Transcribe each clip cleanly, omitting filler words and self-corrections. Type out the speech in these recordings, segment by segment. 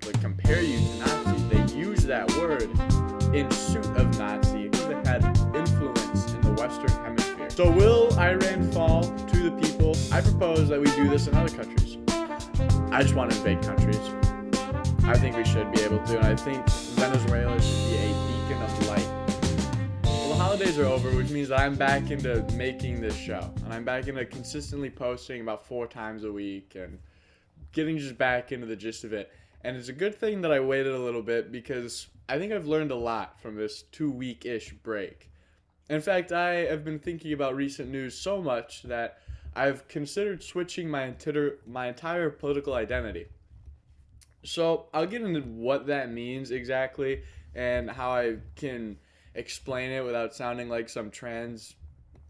like compare you to Nazis. They use that word in suit of Nazi that had influence in the Western Hemisphere. So will Iran fall to the people? I propose that we do this in other countries. I just want to invade countries. I think we should be able to, and I think Venezuela should be a beacon of light. Well, the holidays are over, which means that I'm back into making this show, and I'm back into consistently posting about 4 times a week and getting just back into the gist of it. And it's a good thing that I waited a little bit because I think I've learned a lot from this 2-week-ish break. In fact, I have been thinking about recent news so much that I've considered switching my entire political identity. So I'll get into what that means exactly and how I can explain it without sounding like some trans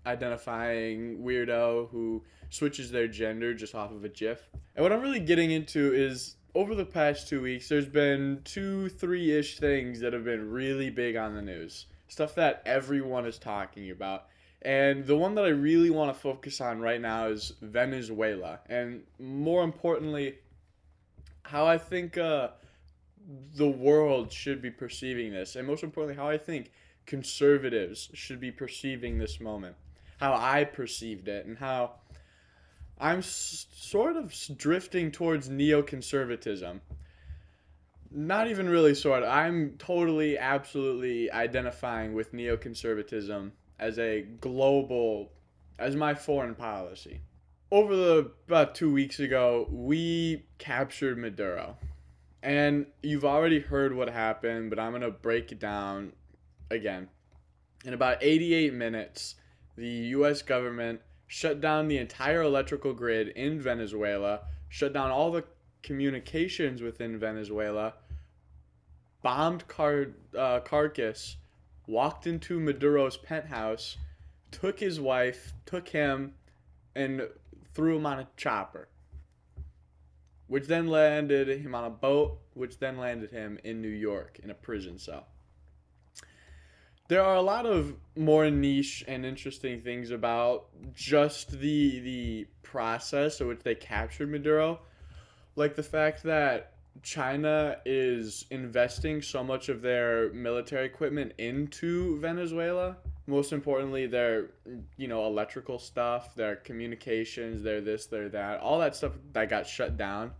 identifying weirdo who switches their gender just off of a GIF. And what I'm really getting into is over the past 2 weeks, there's been 3-ish things that have been really big on the news. Stuff that everyone is talking about. And the one that I really want to focus on right now is Venezuela. And more importantly, how I think the world should be perceiving this. And most importantly, how I think conservatives should be perceiving this moment. How I perceived it and how I'm sort of drifting towards neoconservatism. Not even really sort of. I'm totally, absolutely identifying with neoconservatism as as my foreign policy. About 2 weeks ago, we captured Maduro. And you've already heard what happened, but I'm going to break it down again. In about 88 minutes, the U.S. government shut down the entire electrical grid in Venezuela, shut down all the communications within Venezuela, bombed Caracas, walked into Maduro's penthouse, took his wife, took him, and threw him on a chopper, which then landed him on a boat, which then landed him in New York in a prison cell. There are a lot of more niche and interesting things about just the process in which they captured Maduro, like the fact that China is investing so much of their military equipment into Venezuela. Most importantly, their electrical stuff, their communications, their this, their that, all that stuff that got shut down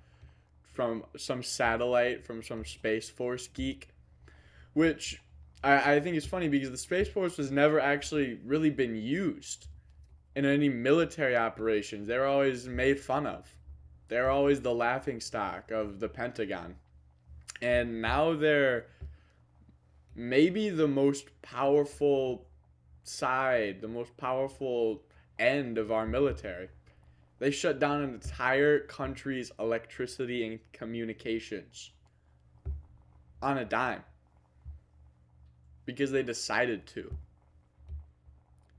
from some satellite, from some Space Force geek, which I think is funny because the Space Force was never actually really been used in any military operations. They were always made fun of. They're always the laughingstock of the Pentagon. And now they're maybe the most powerful side, the most powerful end of our military. They shut down an entire country's electricity and communications on a dime because they decided to.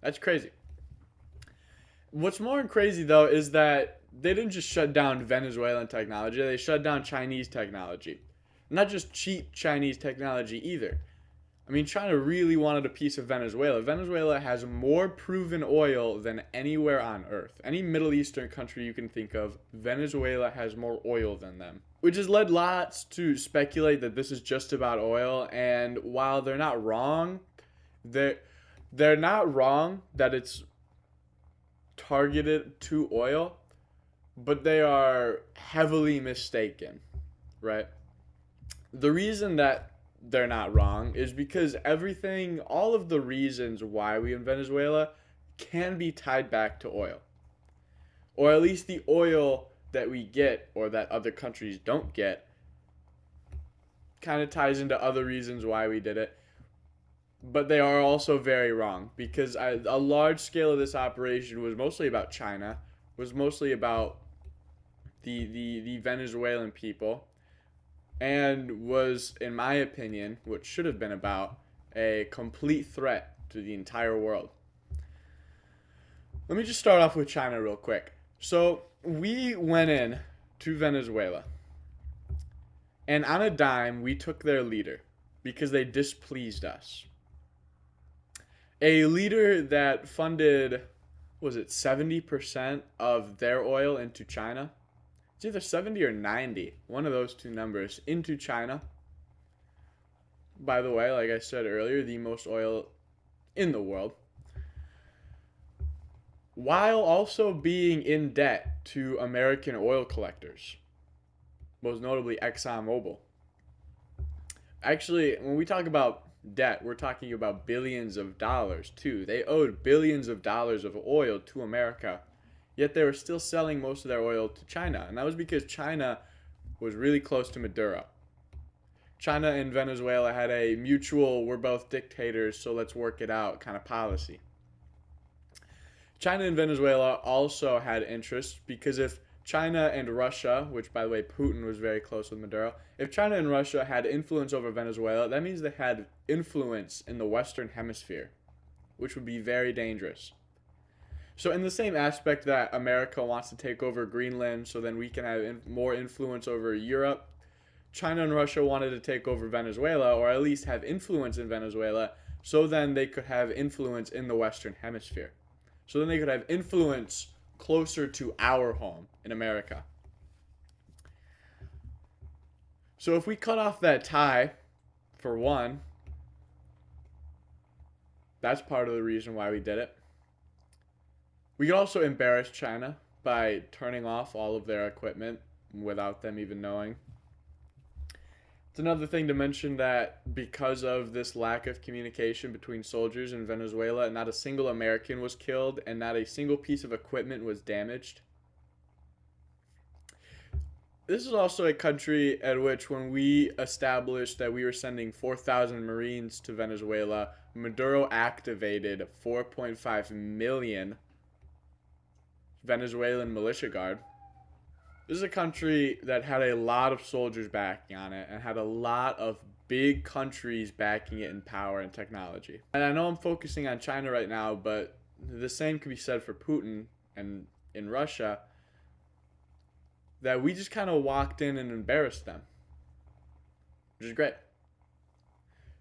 That's crazy. What's more crazy, though, is that they didn't just shut down Venezuelan technology, they shut down Chinese technology. Not just cheap Chinese technology either. I mean, China really wanted a piece of Venezuela. Venezuela has more proven oil than anywhere on earth. Any Middle Eastern country you can think of, Venezuela has more oil than them. Which has led lots to speculate that this is just about oil. And while they're not wrong, they're not wrong that it's targeted to oil, but they are heavily mistaken, right? The reason that they're not wrong is because all of the reasons why we in Venezuela can be tied back to oil. Or at least the oil that we get or that other countries don't get kind of ties into other reasons why we did it. But they are also very wrong because a large scale of this operation was mostly about China, was mostly about the Venezuelan people, and was, in my opinion, what should have been about a complete threat to the entire world. Let me just start off with China real quick. So we went in to Venezuela, and on a dime, we took their leader because they displeased us. A leader that funded, 70% of their oil into China? It's either 70 or 90, one of those two numbers, into China. By the way, like I said earlier, the most oil in the world, while also being in debt to American oil collectors, most notably ExxonMobil. Actually, when we talk about debt, we're talking about billions of dollars too. They owed billions of dollars of oil to America, yet they were still selling most of their oil to China. And that was because China was really close to Maduro. China and Venezuela had a mutual, we're both dictators, so let's work it out kind of policy. China and Venezuela also had interest because if China and Russia, which by the way, Putin was very close with Maduro, if China and Russia had influence over Venezuela, that means they had influence in the Western Hemisphere, which would be very dangerous. So, in the same aspect that America wants to take over Greenland so then we can have more influence over Europe, China and Russia wanted to take over Venezuela, or at least have influence in Venezuela, so then they could have influence in the Western Hemisphere. So then they could have influence closer to our home in America. So if we cut off that tie, for one, that's part of the reason why we did it. We could also embarrass China by turning off all of their equipment without them even knowing. It's another thing to mention that because of this lack of communication between soldiers in Venezuela, not a single American was killed and not a single piece of equipment was damaged. This is also a country at which, when we established that we were sending 4,000 Marines to Venezuela, Maduro activated 4.5 million Venezuelan militia guard. This is a country that had a lot of soldiers backing on it and had a lot of big countries backing it in power and technology. And I know I'm focusing on China right now, but the same could be said for Putin and in Russia, that we just kind of walked in and embarrassed them, which is great.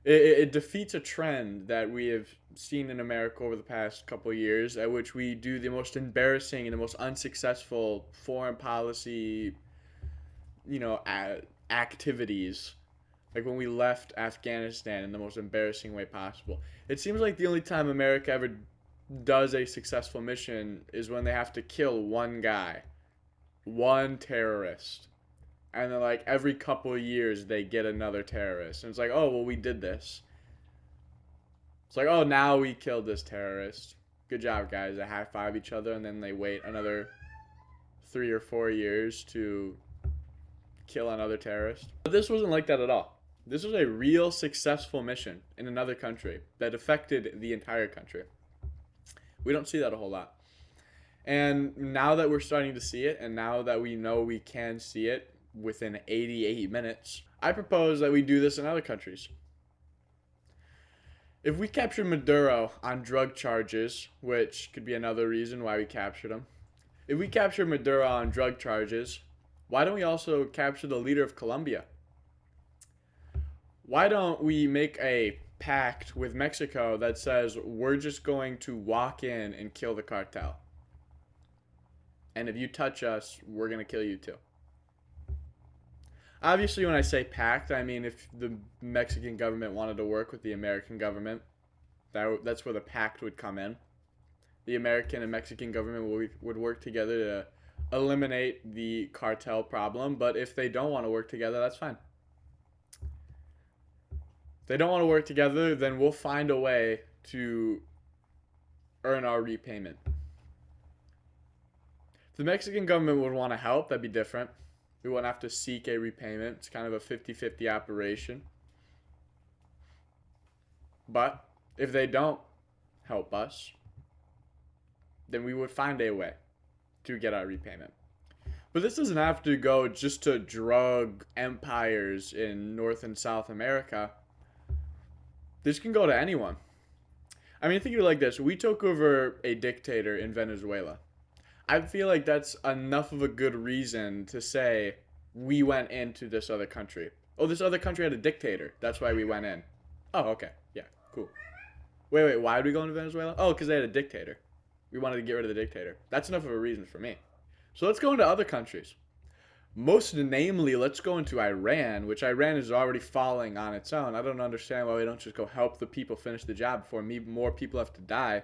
It defeats a trend that we have seen in America over the past couple of years, at which we do the most embarrassing and the most unsuccessful foreign policy, activities. Like when we left Afghanistan in the most embarrassing way possible. It seems like the only time America ever does a successful mission is when they have to kill one guy, one terrorist. And then, like, every couple of years, they get another terrorist. And it's like, oh, well, we did this. It's like, oh, now we killed this terrorist. Good job, guys. They high-five each other, and then they wait another 3 or 4 years to kill another terrorist. But this wasn't like that at all. This was a real successful mission in another country that affected the entire country. We don't see that a whole lot. And now that we're starting to see it, and now that we know we can see it, within 88 minutes, I propose that we do this in other countries. If we capture Maduro on drug charges, which could be another reason why we captured him, if we capture Maduro on drug charges, why don't we also capture the leader of Colombia? Why don't we make a pact with Mexico that says we're just going to walk in and kill the cartel? And if you touch us, we're going to kill you too. Obviously, when I say pact, I mean if the Mexican government wanted to work with the American government, that's where the pact would come in. The American and Mexican government would work together to eliminate the cartel problem, but if they don't want to work together, that's fine. If they don't want to work together, then we'll find a way to earn our repayment. If the Mexican government would want to help, that'd be different. We won't have to seek a repayment. It's kind of a 50-50 operation. But if they don't help us, then we would find a way to get our repayment. But this doesn't have to go just to drug empires in North and South America. This can go to anyone. I mean, think of it like this. We took over a dictator in Venezuela. I feel like that's enough of a good reason to say we went into this other country. Oh, this other country had a dictator. That's why we went in. Oh, okay. Yeah, cool. Wait, why did we go into Venezuela? Oh, because they had a dictator. We wanted to get rid of the dictator. That's enough of a reason for me. So let's go into other countries. Most namely, let's go into Iran, which Iran is already falling on its own. I don't understand why we don't just go help the people finish the job before more people have to die.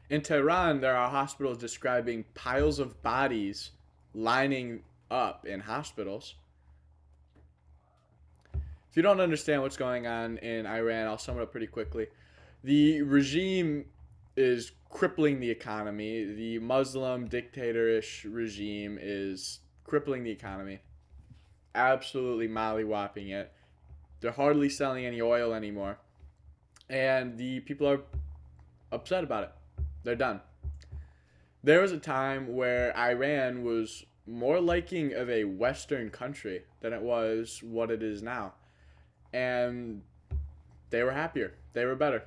In Tehran, there are hospitals describing piles of bodies lining up in hospitals. If you don't understand what's going on in Iran, I'll sum it up pretty quickly. The regime is crippling the economy. The Muslim dictatorish regime is crippling the economy. Absolutely mollywopping it. They're hardly selling any oil anymore. And the people are upset about it. They're done. There was a time where Iran was more liking of a Western country than it was what it is now. And they were happier. They were better.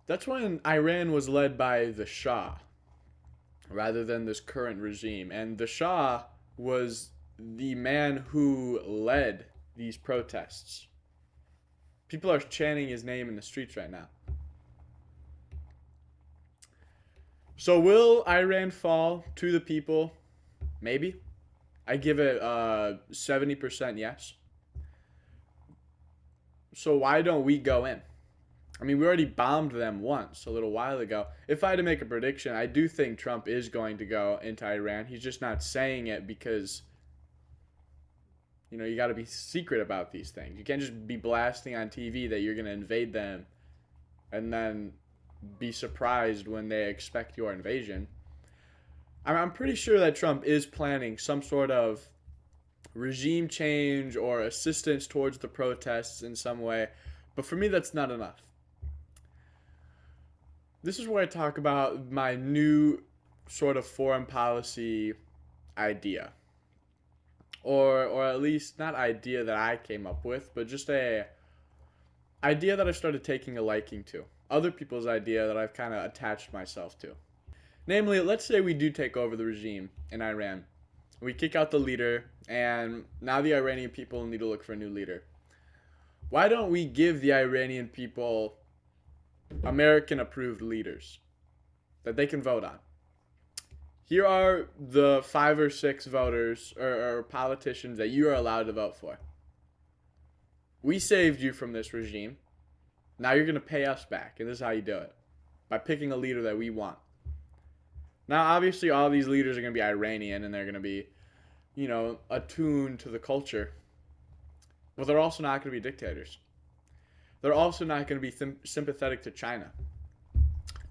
That's when Iran was led by the Shah rather than this current regime. And the Shah was the man who led these protests. People are chanting his name in the streets right now. So will Iran fall to the people? Maybe. I give it 70% yes. So why don't we go in? I mean, we already bombed them once a little while ago. If I had to make a prediction, I do think Trump is going to go into Iran. He's just not saying it because, you got to be secret about these things. You can't just be blasting on TV that you're going to invade them and then be surprised when they expect your invasion. I'm pretty sure that Trump is planning some sort of regime change or assistance towards the protests in some way. But for me, that's not enough. This is where I talk about my new sort of foreign policy idea. Or at least not idea that I came up with, but just a idea that I've started taking a liking to. Other people's idea that I've kind of attached myself to. Namely, let's say we do take over the regime in Iran. We kick out the leader, and now the Iranian people need to look for a new leader. Why don't we give the Iranian people American-approved leaders that they can vote on? Here are the 5 or 6 voters or politicians that you are allowed to vote for. We saved you from this regime. Now you're going to pay us back, and this is how you do it. By picking a leader that we want. Now, obviously, all these leaders are going to be Iranian, and they're going to be, attuned to the culture. But they're also not going to be dictators. They're also not going to be sympathetic to China.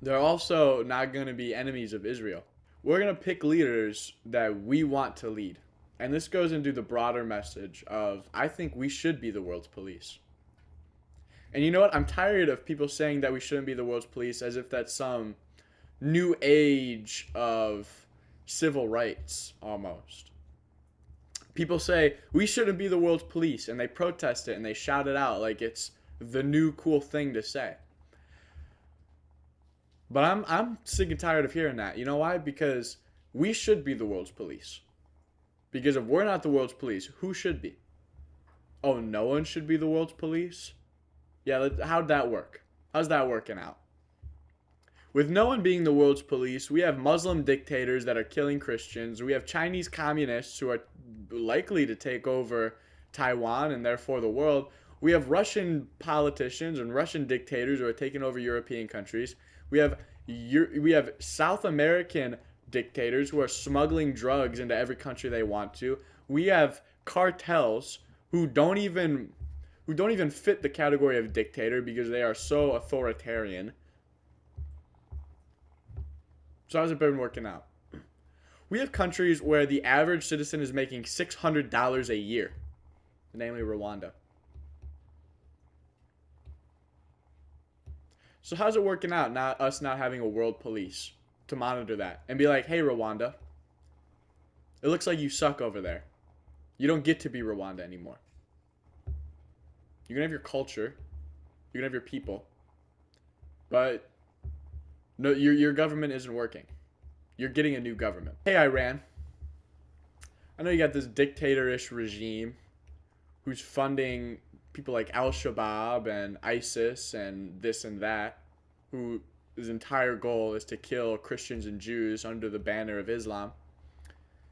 They're also not going to be enemies of Israel. We're going to pick leaders that we want to lead. And this goes into the broader message of, I think we should be the world's police. And you know what? I'm tired of people saying that we shouldn't be the world's police as if that's some new age of civil rights, almost. People say, we shouldn't be the world's police, and they protest it, and they shout it out like it's the new cool thing to say. But I'm sick and tired of hearing that. You know why? Because we should be the world's police. Because if we're not the world's police, who should be? Oh, no one should be the world's police? Yeah, how'd that work? How's that working out? With no one being the world's police, we have Muslim dictators that are killing Christians. We have Chinese communists who are likely to take over Taiwan and therefore the world. We have Russian politicians and Russian dictators who are taking over European countries. We have South American dictators who are smuggling drugs into every country they want to. We have cartels who don't even fit the category of dictator because they are so authoritarian. So how's it been working out? We have countries where the average citizen is making $600 a year, namely Rwanda. So how's it working out, us not having a world police to monitor that and be like, hey, Rwanda, it looks like you suck over there. You don't get to be Rwanda anymore. You can have your culture, you can have your people, but no, your government isn't working. You're getting a new government. Hey, Iran. I know you got this dictatorish regime who's funding people like Al-Shabaab and ISIS and this and that, whose entire goal is to kill Christians and Jews under the banner of Islam.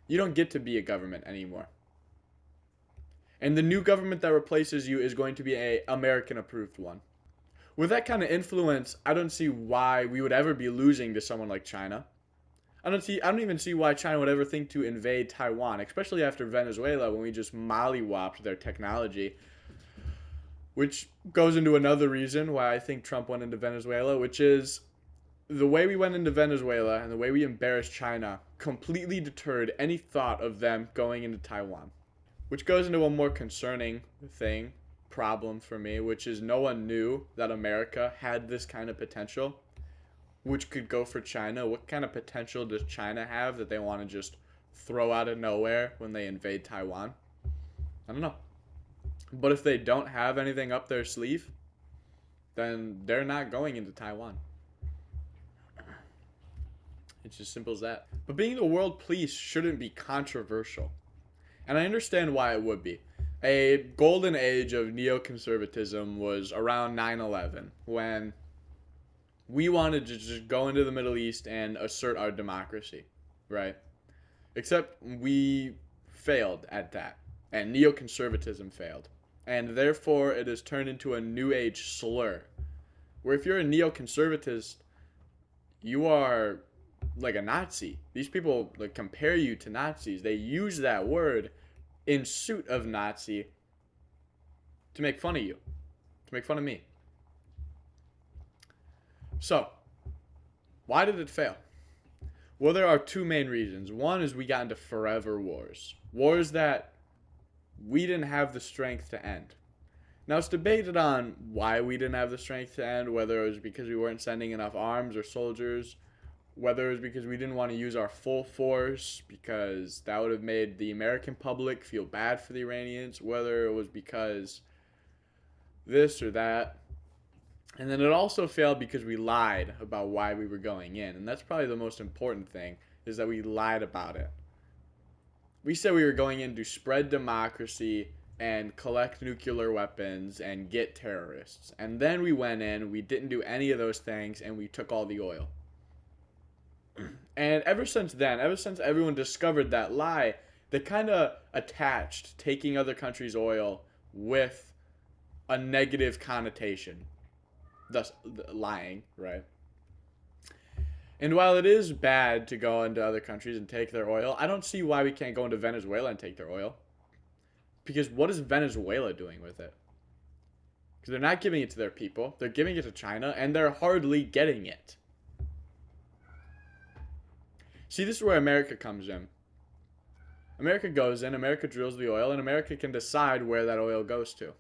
You don't get to be a government anymore. And the new government that replaces you is going to be a American approved one. With that kind of influence, I don't see why we would ever be losing to someone like China. I don't even see why China would ever think to invade Taiwan, especially after Venezuela when we just mollywopped their technology. Which goes into another reason why I think Trump went into Venezuela, which is the way we went into Venezuela and the way we embarrassed China completely deterred any thought of them going into Taiwan. Which goes into a more concerning problem for me, which is no one knew that America had this kind of potential, which could go for China. What kind of potential does China have that they want to just throw out of nowhere when they invade Taiwan? I don't know. But if they don't have anything up their sleeve, then they're not going into Taiwan. It's as simple as that. But being the world police shouldn't be controversial. And I understand why it would be. A golden age of neoconservatism was around 9/11, when we wanted to just go into the Middle East and assert our democracy, right? Except we failed at that, and neoconservatism failed. And therefore, it has turned into a new age slur, where if you're a neoconservatist, you are like a Nazi. These people like compare you to Nazis. They use that word in suit of Nazi to make fun of you, to make fun of me. So, why did it fail? Well, there are two main reasons. One is we got into forever wars. Wars that we didn't have the strength to end. Now, it's debated on why we didn't have the strength to end, whether it was because we weren't sending enough arms or soldiers, whether it was because we didn't want to use our full force because that would have made the American public feel bad for the Iranians, whether it was because this or that. And then it also failed because we lied about why we were going in. And that's probably the most important thing, is that we lied about it. We said we were going in to spread democracy and collect nuclear weapons and get terrorists. And then we went in, we didn't do any of those things, and we took all the oil. And ever since then, ever since everyone discovered that lie, they kind of attached taking other countries' oil with a negative connotation. Thus, lying, right? And while it is bad to go into other countries and take their oil, I don't see why we can't go into Venezuela and take their oil. Because what is Venezuela doing with it? Because they're not giving it to their people. They're giving it to China, and they're hardly getting it. See, this is where America comes in. America goes in, America drills the oil, and America can decide where that oil goes to.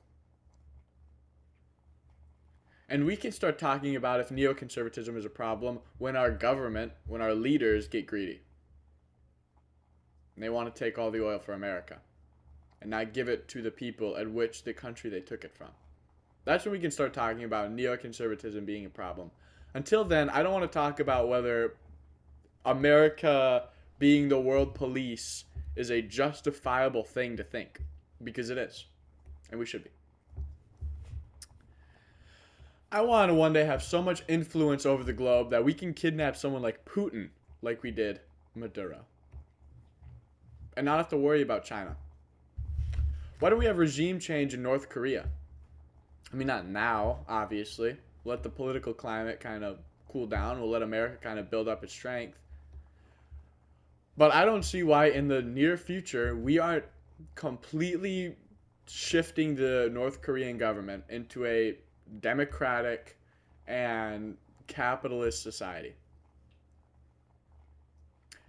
And we can start talking about if neoconservatism is a problem when our government, when our leaders get greedy. And they want to take all the oil for America and not give it to the people at which the country they took it from. That's when we can start talking about neoconservatism being a problem. Until then, I don't want to talk about whether America being the world police is a justifiable thing to think, because it is, and we should be. I want to one day have so much influence over the globe that we can kidnap someone like Putin, like we did Maduro, and not have to worry about China. Why don't we have regime change in North Korea? I mean, not now, obviously. Let the political climate kind of cool down. We'll let America kind of build up its strength. But I don't see why in the near future we aren't completely shifting the North Korean government into a democratic and capitalist society.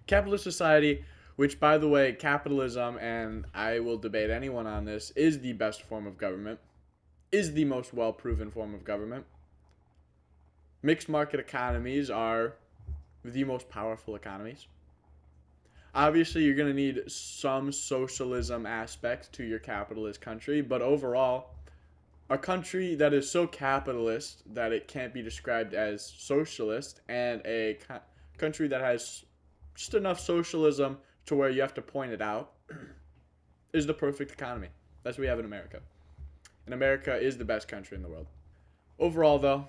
Capitalist society, which, by the way, capitalism, and I will debate anyone on this, is the best form of government, is the most well-proven form of government. Mixed market economies are the most powerful economies. Obviously, you're going to need some socialism aspects to your capitalist country, but overall, a country that is so capitalist that it can't be described as socialist, and a country that has just enough socialism to where you have to point it out, is the perfect economy. That's what we have in America. And America is the best country in the world. Overall, though,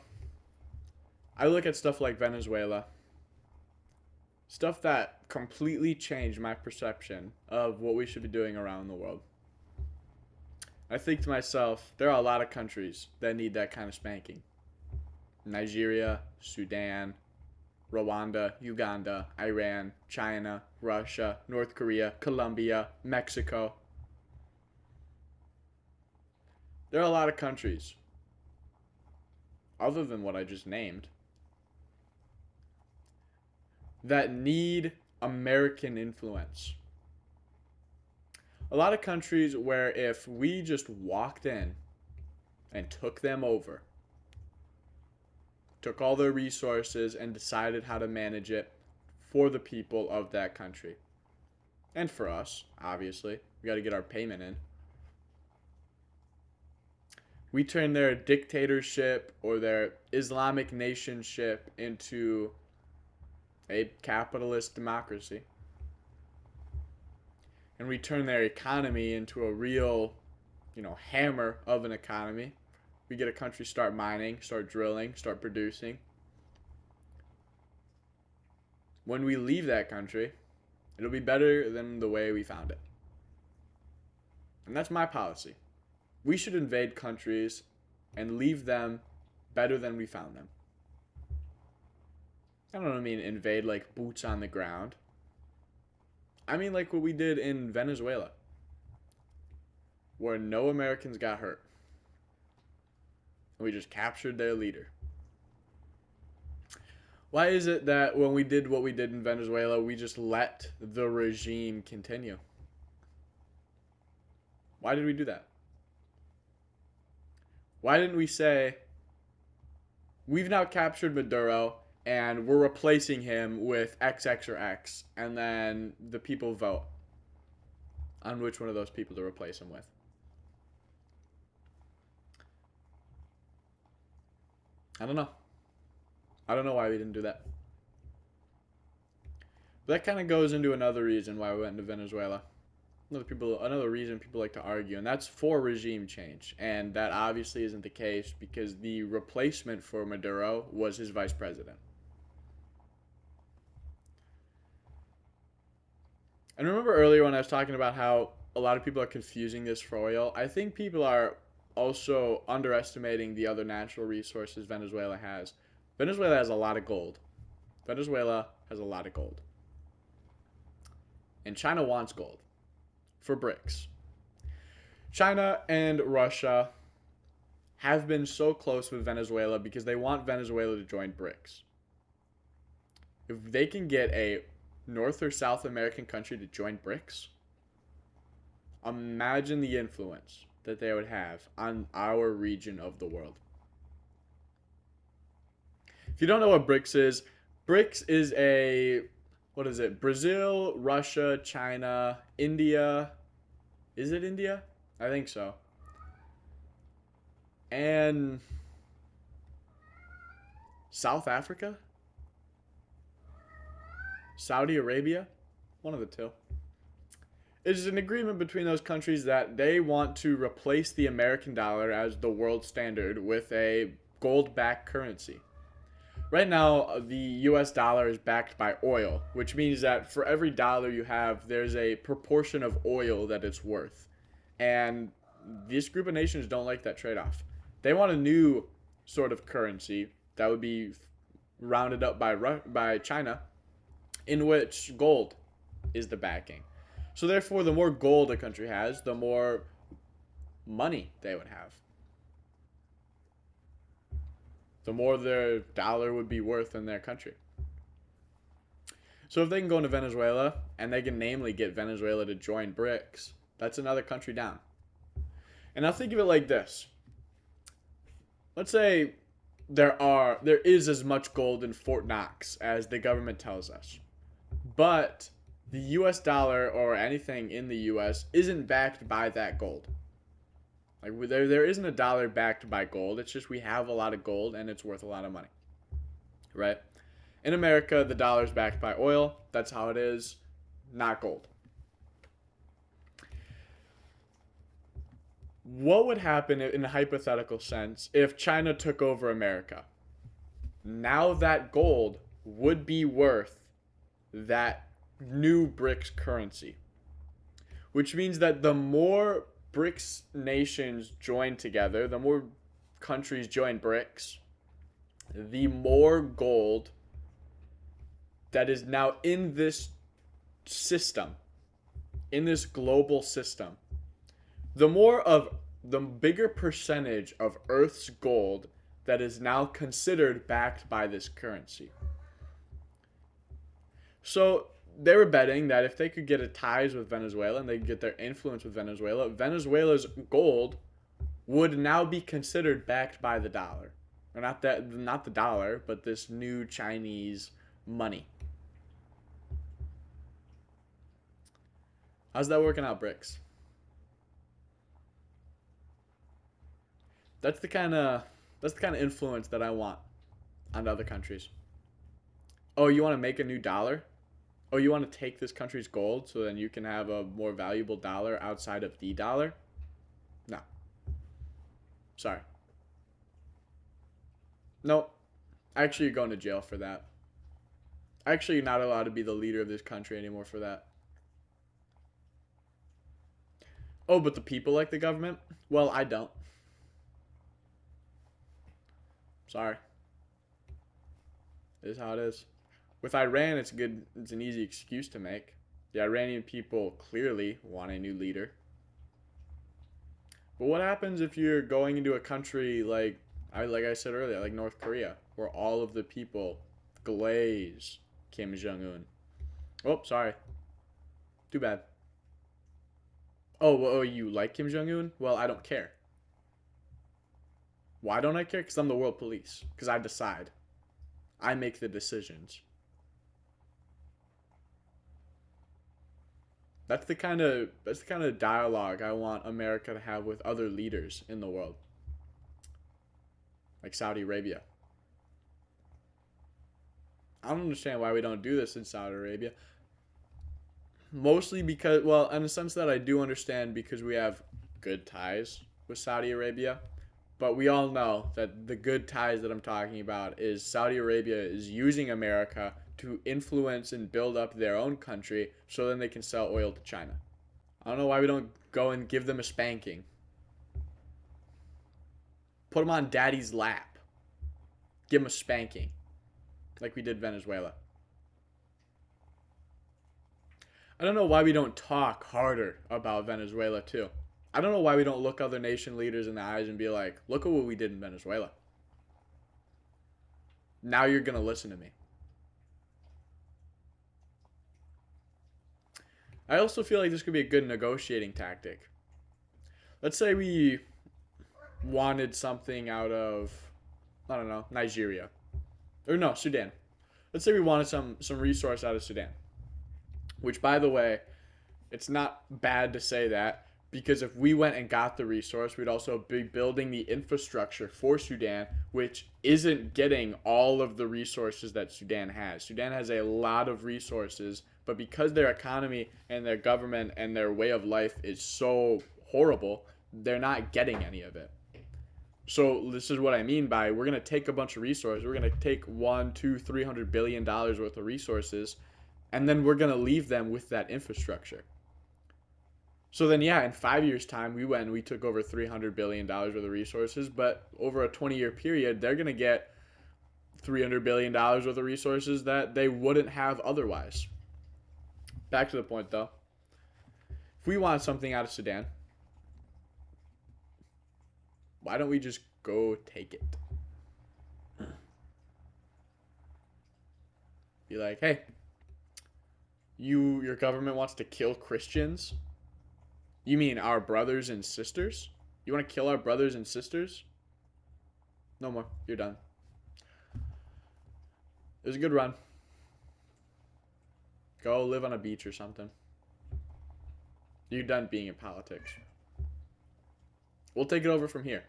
I look at stuff like Venezuela, Stuff that completely changed my perception of what we should be doing around the world. I think to myself, there are a lot of countries that need that kind of spanking. Nigeria, Sudan, Rwanda, Uganda, Iran, China, Russia, North Korea, Colombia, Mexico. There are a lot of countries, other than what I just named, that need American influence. A lot of countries where if we just walked in and took them over, took all their resources and decided how to manage it for the people of that country. And for us, obviously. We got to get our payment in. We turn their dictatorship or their Islamic nationship into a capitalist democracy. And we turn their economy into a real, hammer of an economy. We get a country start mining, start drilling, start producing. When we leave that country, it'll be better than the way we found it. And that's my policy. We should invade countries and leave them better than we found them. I don't mean invade like boots on the ground. I mean like what we did in Venezuela, where no Americans got hurt. We just captured their leader. Why is it that when we did what we did in Venezuela, we just let the regime continue? Why did we do that? Why didn't we say, we've now captured Maduro and we're replacing him with XX or X, and then the people vote on which one of those people to replace him with? I don't know. I don't know why we didn't do that. But that kind of goes into another reason why we went into Venezuela. Another reason people like to argue, and that's for regime change. And that obviously isn't the case because the replacement for Maduro was his vice president. And remember earlier when I was talking about how a lot of people are confusing this for oil? I think people are also underestimating the other natural resources Venezuela has. Venezuela has a lot of gold. Venezuela has a lot of gold. And China wants gold for BRICS. China and Russia have been so close with Venezuela because they want Venezuela to join BRICS. If they can get a North or South American country to join BRICS, imagine the influence that they would have on our region of the world. If you don't know what BRICS is Brazil, Russia, China, India. Is it India? I think so. And South Africa? Saudi Arabia? One of the two. It is an agreement between those countries that they want to replace the American dollar as the world standard with a gold-backed currency. Right now, the US dollar is backed by oil, which means that for every dollar you have, there's a proportion of oil that it's worth. And this group of nations don't like that trade-off. They want a new sort of currency that would be rounded up by China, in which gold is the backing. So therefore, the more gold a country has, the more money they would have. The more their dollar would be worth in their country. So if they can go into Venezuela, and they can namely get Venezuela to join BRICS, that's another country down. And now think of it like this. Let's say there is as much gold in Fort Knox as the government tells us. But the US dollar or anything in the US isn't backed by that gold. Like there isn't a dollar backed by gold. It's just we have a lot of gold and it's worth a lot of money. Right? In America, the dollar is backed by oil. That's how it is, not gold. What would happen in a hypothetical sense if China took over America? Now that gold would be worth that new BRICS currency, which means that the more BRICS nations join together, the more countries join BRICS, the more gold that is now in this system, in this global system, the bigger percentage of Earth's gold that is now considered backed by this currency. So they were betting that if they could get a ties with Venezuela and they could get their influence with Venezuela, Venezuela's gold would now be considered backed by the dollar. Or not the dollar, but this new Chinese money. How's that working out, BRICS? That's the kind of influence that I want on other countries. Oh, you want to make a new dollar? Oh, you want to take this country's gold so then you can have a more valuable dollar outside of the dollar? No. Sorry. No. Actually, you're going to jail for that. Actually, you're not allowed to be the leader of this country anymore for that. Oh, but the people like the government? Well, I don't. Sorry. It is how it is. With Iran, it's an easy excuse to make. The Iranian people clearly want a new leader. But what happens if you're going into a country like I said earlier, like North Korea, where all of the people glaze Kim Jong-un? Oh, sorry. Too bad. Oh, you like Kim Jong-un? Well, I don't care. Why don't I care? Because I'm the world police. Because I decide. I make the decisions. That's the kind of dialogue I want America to have with other leaders in the world. Like Saudi Arabia. I don't understand why we don't do this in Saudi Arabia. Mostly because, well, in a sense that I do understand because we have good ties with Saudi Arabia. But we all know that the good ties that I'm talking about is Saudi Arabia is using America to influence and build up their own country so then they can sell oil to China. I don't know why we don't go and give them a spanking. Put them on daddy's lap. Give them a spanking. Like we did Venezuela. I don't know why we don't talk harder about Venezuela too. I don't know why we don't look other nation leaders in the eyes and be like, look at what we did in Venezuela. Now you're going to listen to me. I also feel like this could be a good negotiating tactic. Let's say we wanted something out of, I don't know, Nigeria. Or no, Sudan. Let's say we wanted some resource out of Sudan. Which, by the way, it's not bad to say that. Because if we went and got the resource, we'd also be building the infrastructure for Sudan, which isn't getting all of the resources that Sudan has. Sudan has a lot of resources, but because their economy and their government and their way of life is so horrible, they're not getting any of it. So this is what I mean by we're going to take a bunch of resources. We're going to take $100-300 billion worth of resources, and then we're going to leave them with that infrastructure. So then, yeah, in 5 years' time, we took over $300 billion worth of resources, but over a 20-year period, they're going to get $300 billion worth of resources that they wouldn't have otherwise. Back to the point, though. If we want something out of Sudan, why don't we just go take it? Be like, hey, your government wants to kill Christians? You mean our brothers and sisters? You want to kill our brothers and sisters? No more. You're done. It was a good run. Go live on a beach or something. You're done being in politics. We'll take it over from here.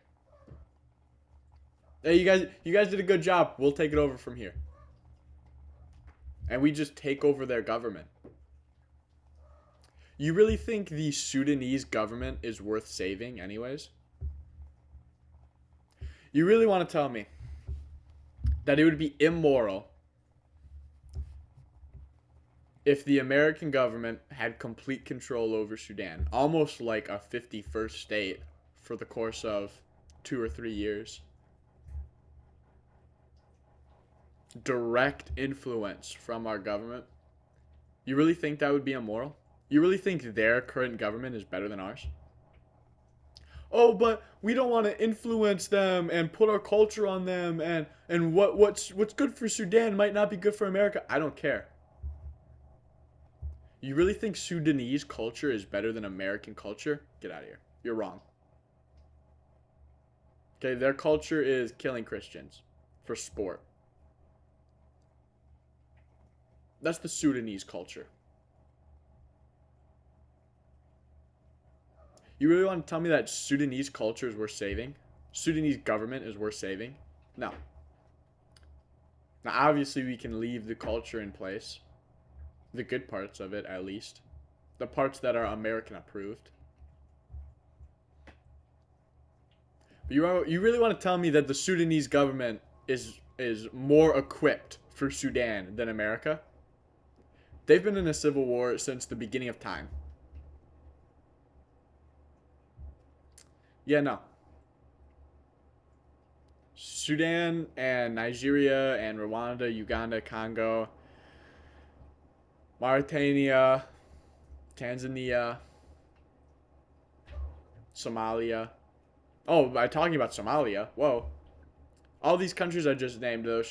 Hey, you guys did a good job. We'll take it over from here. And we just take over their government. You really think the Sudanese government is worth saving anyways? You really want to tell me that it would be immoral If the American government had complete control over Sudan, almost like a 51st state for the course of 2 or 3 years, direct influence from our government, you really think that would be immoral? You really think their current government is better than ours? Oh, but we don't want to influence them and put our culture on them, and what's good for Sudan might not be good for America. I don't care. You really think Sudanese culture is better than American culture? Get out of here. You're wrong. Okay, their culture is killing Christians for sport. That's the Sudanese culture. You really want to tell me that Sudanese culture is worth saving? Sudanese government is worth saving? No. Now, obviously, we can leave the culture in place. The good parts of it, at least. The parts that are American approved. But you really want to tell me that the Sudanese government is more equipped for Sudan than America? They've been in a civil war since the beginning of time. Yeah, no. Sudan and Nigeria and Rwanda, Uganda, Congo, Mauritania, Tanzania, Somalia. Oh, by talking about Somalia, whoa. All these countries I just named, though,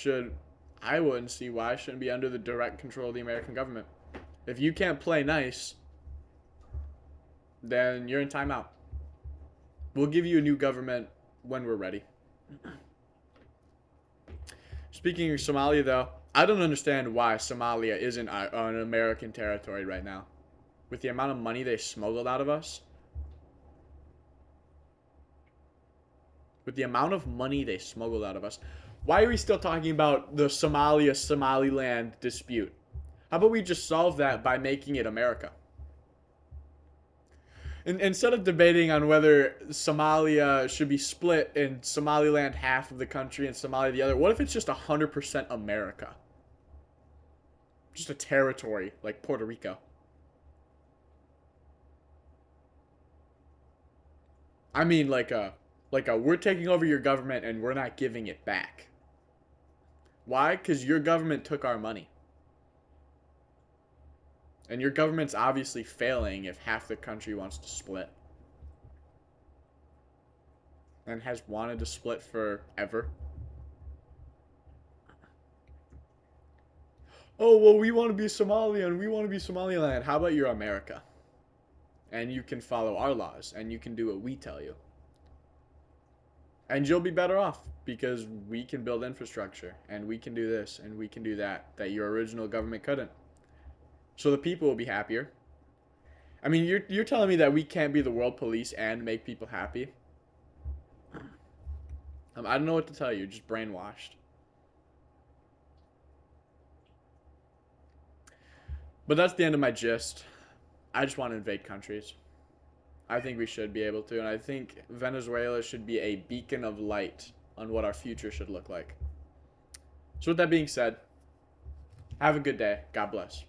I wouldn't see why shouldn't be under the direct control of the American government. If you can't play nice, then you're in timeout. We'll give you a new government when we're ready. Speaking of Somalia, though, I don't understand why Somalia isn't an American territory right now. With the amount of money they smuggled out of us. With the amount of money they smuggled out of us. Why are we still talking about the Somaliland dispute? How about we just solve that by making it America? Instead of debating on whether Somalia should be split and Somaliland half of the country and Somalia the other, what if it's just 100% America? Just a territory like Puerto Rico. I mean, like a we're taking over your government and we're not giving it back. Why? Because your government took our money. And your government's obviously failing if half the country wants to split. And has wanted to split forever. Oh, well, we want to be Somalia and we want to be Somaliland. How about you're America? And you can follow our laws and you can do what we tell you. And you'll be better off because we can build infrastructure and we can do this and we can do that your original government couldn't. So the people will be happier. I mean, you're telling me that we can't be the world police and make people happy? I don't know what to tell you. Just brainwashed. But that's the end of my gist. I just want to invade countries. I think we should be able to, and I think Venezuela should be a beacon of light on what our future should look like. So with that being said, have a good day. God bless.